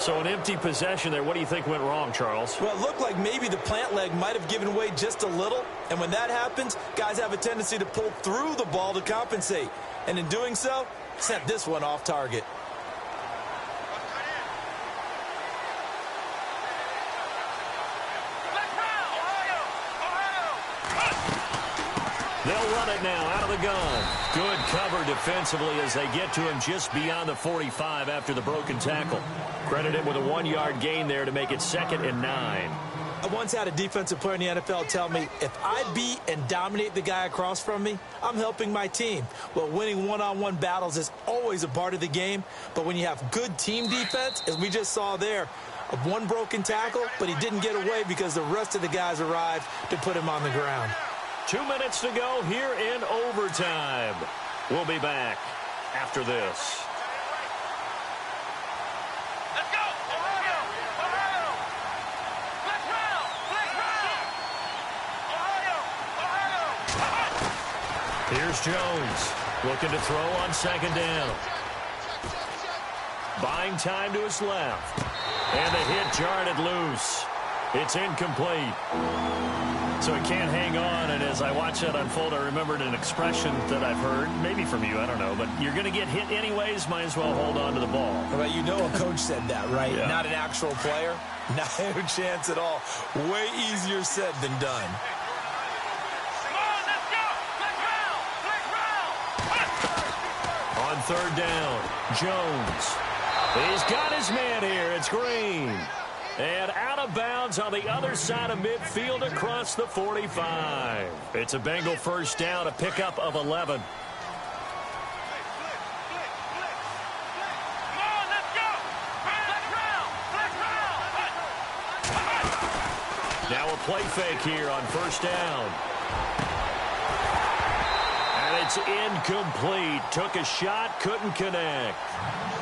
So an empty possession there. What do you think went wrong, Charles? Well, it looked like maybe the plant leg might have given way just a little. And when that happens, guys have a tendency to pull through the ball to compensate. And in doing so, sent this one off target. They'll run it now out of the gun. Good cover defensively as they get to him just beyond the 45 after the broken tackle. Credit him with a 1-yard gain there to make it 2nd and 9. I once had a defensive player in the NFL tell me, if I beat and dominate the guy across from me, I'm helping my team. Well, winning one-on-one battles is always a part of the game, but when you have good team defense, as we just saw there, one broken tackle, but he didn't get away because the rest of the guys arrived to put him on the ground. 2 minutes to go here in overtime. We'll be back after this. Let's go! Ohio! Ohio! Let's round! Let's round! Ohio! Ohio! Here's Jones looking to throw on 2nd down. Buying time to his left. And the hit jarred it loose. It's incomplete. So he can't hang on, and as I watch that unfold, I remembered an expression that I've heard, maybe from you, I don't know, but you're going to get hit anyways, might as well hold on to the ball. Well, you know a coach said that, right? Yeah. Not an actual player. Not a chance at all. Way easier said than done. Come on, let's go! Let's round! On 3rd down, Jones. He's got his man here. It's Green. And out of bounds on the other side of midfield across the 45. It's a Bengal 1st down, a pickup of 11. Come on, let's go! Let's round! Now a play fake here on 1st down. And it's incomplete. Took a shot, couldn't connect.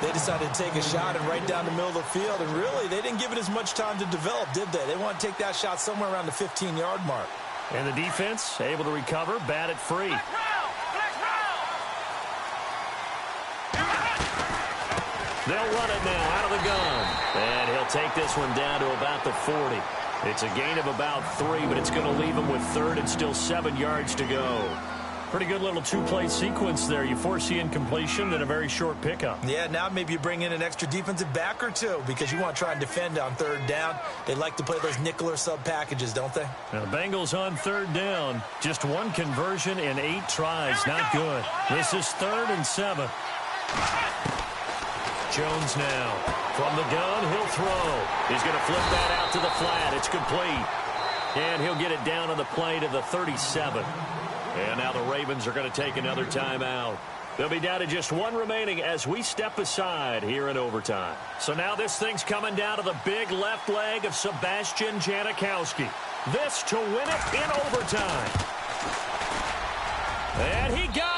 They decided to take a shot and right down the middle of the field, and really, they didn't give it as much time to develop, did they? They want to take that shot somewhere around the 15-yard mark. And the defense able to recover, bat it free. Let's round! They'll run it now out of the gun. And he'll take this one down to about the 40. It's a gain of about 3, but it's going to leave him with 3rd and still 7 yards to go. Pretty good little 2-play sequence there. You force the incompletion, then a very short pickup. Yeah, now maybe you bring in an extra defensive back or two because you want to try and defend on 3rd down. They like to play those nickel or sub packages, don't they? Now the Bengals on 3rd down. Just 1 conversion in 8 tries. Not good. This is 3rd and 7. Jones now. From the gun, he'll throw. He's going to flip that out to the flat. It's complete. And he'll get it down on the play to the 37. And now the Ravens are going to take another timeout. They'll be down to just 1 remaining as we step aside here in overtime. So now this thing's coming down to the big left leg of Sebastian Janikowski. This to win it in overtime. And he got